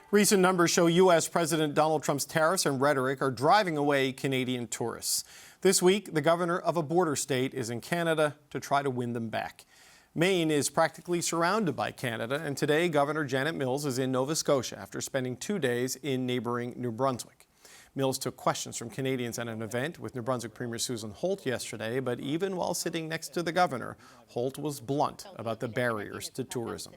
Recent numbers show U.S. President Donald Trump's tariffs and rhetoric are driving away Canadian tourists. This week, the governor of a border state is in Canada to try to win them back. Maine is practically surrounded by Canada, and today Governor Janet Mills is in Nova Scotia after spending 2 days in neighboring New Brunswick. Mills took questions from Canadians at an event with New Brunswick Premier Susan Holt yesterday, but even while sitting next to the governor, Holt was blunt about the barriers to tourism.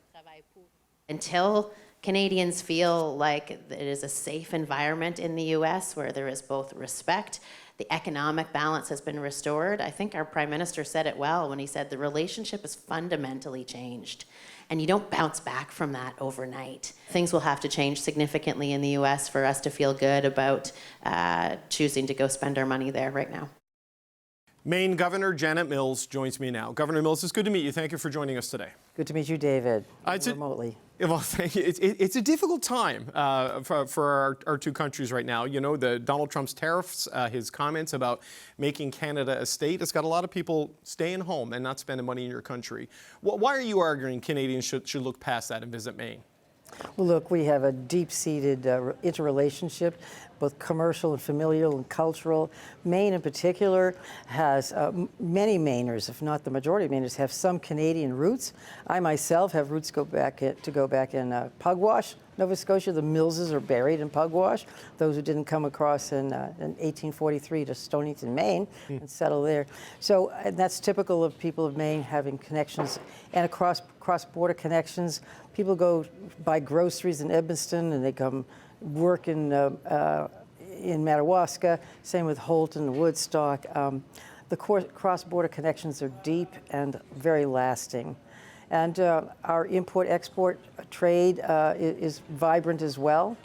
Until Canadians feel like it is a safe environment in the U.S. where there is both respect, the economic balance has been restored. I think our Prime Minister said it well when he said the relationship is fundamentally changed, and you don't bounce back from that overnight. Things will have to change significantly in the U.S. for us to feel good about choosing to go spend our money there right now. Maine Governor Janet Mills joins me now. Governor Mills, it's good to meet you. Thank you for joining us today. Good to meet you, David, remotely. Well, thank you. It's a difficult time for our two countries right now. You know, Donald Trump's tariffs, his comments about making Canada a state, it's got a lot of people staying home and not spending money in your country. Why are you arguing Canadians should look past that and visit Maine? Well, look, we have a deep-seated interrelationship, both commercial and familial and cultural. Maine, in particular, has many Mainers, if not the majority of Mainers, have some Canadian roots. I myself have roots go back in Pugwash, Nova Scotia. The Millses are buried in Pugwash. Those who didn't come across in 1843 to Stonington, Maine, and settle there. So that's typical of people of Maine having connections and cross-border connections. People go buy groceries in Edmundston and they come work in Madawaska. Same with Holt and Woodstock. The cross-border connections are deep and very lasting. And our import-export trade is vibrant as well.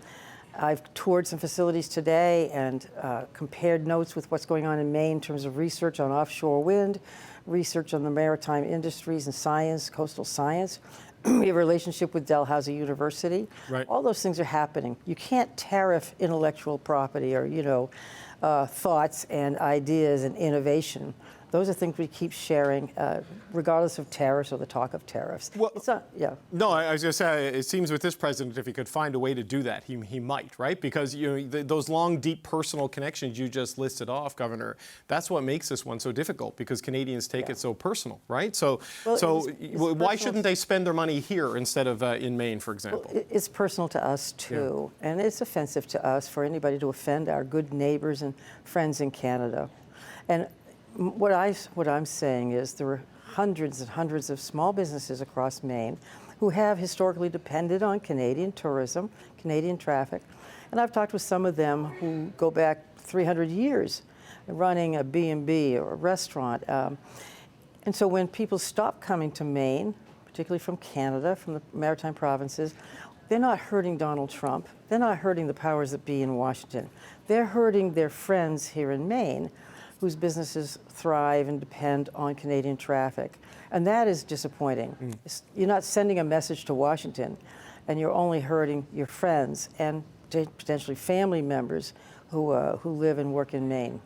I've toured some facilities today and compared notes with what's going on in Maine in terms of research on offshore wind, research on the maritime industries and science, coastal science. We have a relationship with Dalhousie University. Right. All those things are happening. You can't tariff intellectual property or, thoughts and ideas and innovation. Those are things we keep sharing, regardless of tariffs or the talk of tariffs. Well, it's not, yeah. No, I was going to say, it seems with this president, if he could find a way to do that, he might, right? Because those long, deep personal connections you just listed off, Governor, that's what makes this one so difficult, because Canadians take it so personal, right? So, why shouldn't they spend their money here instead of in Maine, for example? Well, it's personal to us, too, and it's offensive to us for anybody to offend our good neighbors and friends in Canada. And what I'm saying is there are hundreds and hundreds of small businesses across Maine who have historically depended on Canadian tourism, Canadian traffic, and I've talked with some of them who go back 300 years running a B&B or a restaurant. And so when people stop coming to Maine, particularly from Canada, from the maritime provinces, they're not hurting Donald Trump. They're not hurting the powers that be in Washington. They're hurting their friends here in Maine, whose businesses thrive and depend on Canadian traffic. And that is disappointing. You're not sending a message to Washington, and you're only hurting your friends and potentially family members who live and work in Maine.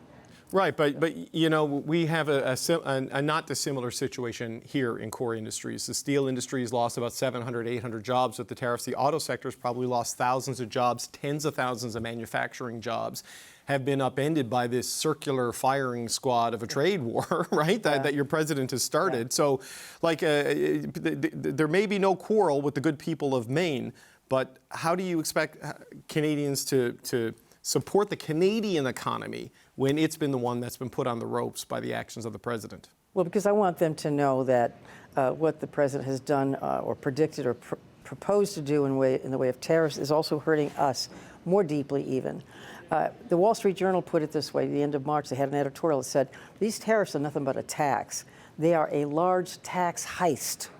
Right, but we have a not dissimilar situation here in core industries. The steel industry has lost about 700, 800 jobs with the tariffs. The auto sector has probably lost thousands of jobs, tens of thousands of manufacturing jobs have been upended by this circular firing squad of a trade war, right, that your president has started. Yeah. So, there may be no quarrel with the good people of Maine, but how do you expect Canadians to support the Canadian economy when it's been the one that's been put on the ropes by the actions of the president? Well, because I want them to know that what the president has done or predicted or proposed to do in the way of tariffs is also hurting us more deeply even. The Wall Street Journal put it this way: at the end of March, they had an editorial that said, these tariffs are nothing but a tax. They are a large tax heist,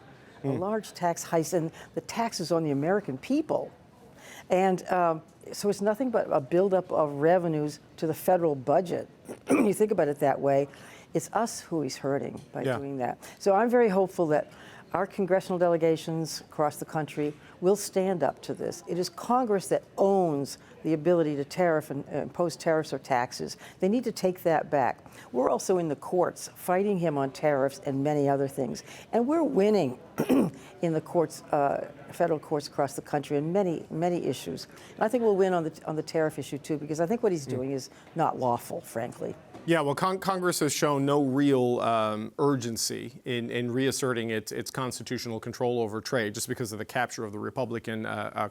a large tax heist, and the tax is on the American people. And so it's nothing but a buildup of revenues to the federal budget. You think about it that way, it's us who he's hurting by doing that. So I'm very hopeful that our congressional delegations across the country will stand up to this. It is Congress that owns the ability to tariff and impose tariffs or taxes. They need to take that back. We're also in the courts fighting him on tariffs and many other things. And we're winning in the courts, federal courts across the country on many, many issues. And I think we'll win on the tariff issue too, because I think what he's doing is not lawful, frankly. Yeah, well, Congress has shown no real urgency in reasserting its constitutional control over trade just because of the capture of the Republican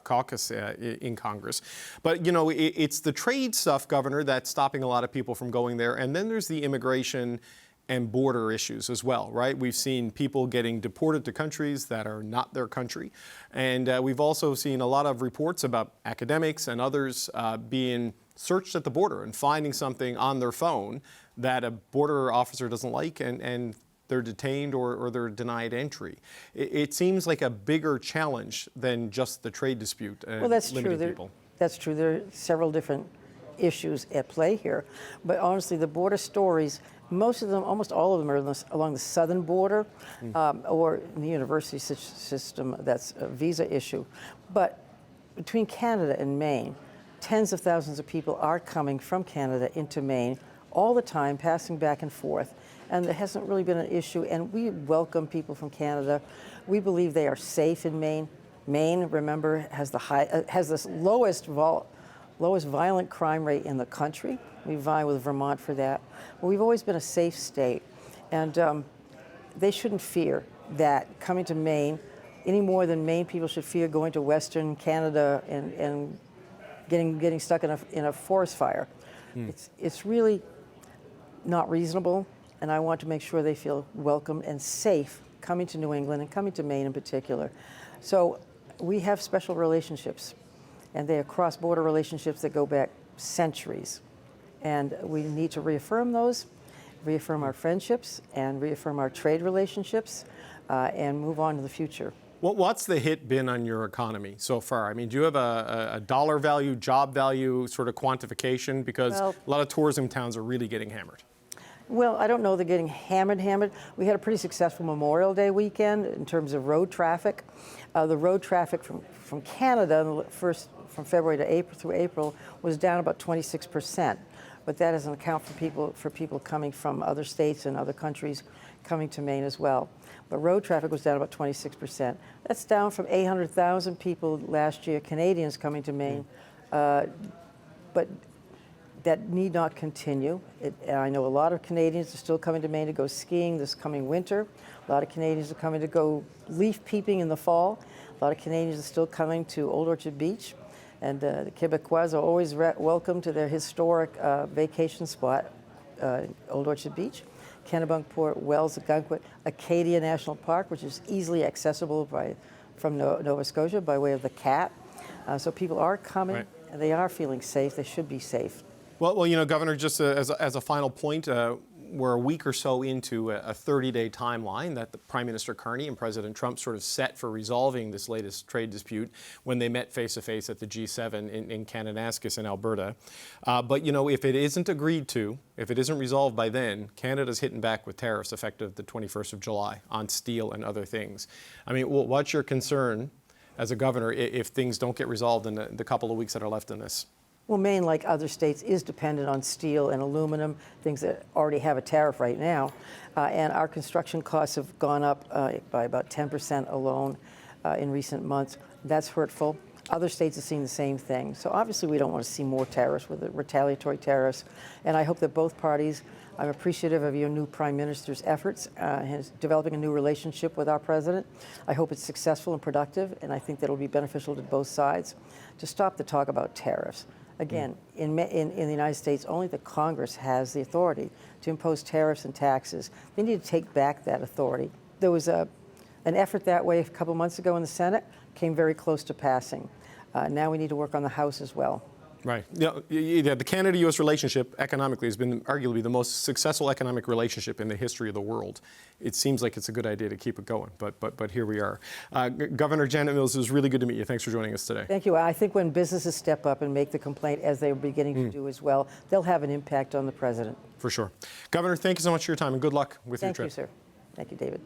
caucus in Congress. But, you know, it's the trade stuff, Governor, that's stopping a lot of people from going there. And then there's the immigration and border issues as well, right? We've seen people getting deported to countries that are not their country. And we've also seen a lot of reports about academics and others being searched at the border and finding something on their phone that a border officer doesn't like, and they're detained or they're denied entry. It seems like a bigger challenge than just the trade dispute and limiting people. That's true. There are several different issues at play here. But honestly, the border stories, most of them, almost all of them are along the southern border or in the university system. That's a visa issue. But between Canada and Maine, tens of thousands of people are coming from Canada into Maine all the time, passing back and forth. And there hasn't really been an issue. And we welcome people from Canada. We believe they are safe in Maine. Maine, remember, has the lowest violent crime rate in the country. We vie with Vermont for that. But we've always been a safe state. And they shouldn't fear that coming to Maine any more than Maine people should fear going to Western Canada and getting stuck in a forest fire. It's really not reasonable, and I want to make sure they feel welcome and safe coming to New England and coming to Maine in particular. So we have special relationships, and they are cross-border relationships that go back centuries. And we need to reaffirm those, reaffirm our friendships, and reaffirm our trade relationships, and move on to the future. What's the hit been on your economy so far? I mean, do you have a dollar value, job value sort of quantification? Because a lot of tourism towns are really getting hammered. Well, I don't know they're getting hammered. We had a pretty successful Memorial Day weekend in terms of road traffic. The road traffic from Canada from February to April was down about 26%. But that doesn't account for people coming from other states and other countries coming to Maine as well. But road traffic was down about 26%. That's down from 800,000 people last year, Canadians coming to Maine. But that need not continue. I know a lot of Canadians are still coming to Maine to go skiing this coming winter. A lot of Canadians are coming to go leaf peeping in the fall. A lot of Canadians are still coming to Old Orchard Beach. And the Quebecois are always welcome to their historic vacation spot, Old Orchard Beach, Kennebunkport, Wells, Gunkwit, Acadia National Park, which is easily accessible from Nova Scotia by way of the CAT. So people are coming, and they are feeling safe. They should be safe. Well, you know, Governor, just as a final point, we're a week or so into a 30-day timeline that the Prime Minister Carney and President Trump sort of set for resolving this latest trade dispute when they met face-to-face at the G7 in Kananaskis in Alberta. But, you know, if it isn't agreed to, if it isn't resolved by then, Canada's hitting back with tariffs effective the 21st of July on steel and other things. I mean, what's your concern as a governor if things don't get resolved in the couple of weeks that are left in this? Well, Maine, like other states, is dependent on steel and aluminum, things that already have a tariff right now. And our construction costs have gone up by about 10% alone in recent months. That's hurtful. Other states are seeing the same thing. So obviously we don't want to see more tariffs with the retaliatory tariffs. And I hope that both parties, I'm appreciative of your new Prime Minister's efforts, his developing a new relationship with our president. I hope it's successful and productive, and I think that it'll be beneficial to both sides to stop the talk about tariffs. Again, in the United States, only the Congress has the authority to impose tariffs and taxes. They need to take back that authority. There was an effort that way a couple months ago in the Senate, came very close to passing. Now we need to work on the House as well. Right. Yeah, the Canada-U.S. relationship economically has been arguably the most successful economic relationship in the history of the world. It seems like it's a good idea to keep it going, but here we are. Governor Janet Mills, it was really good to meet you. Thanks for joining us today. Thank you. I think when businesses step up and make the complaint, as they're beginning to do as well, they'll have an impact on the president. For sure. Governor, thank you so much for your time, and good luck with your trip. Thank you, sir. Thank you, David.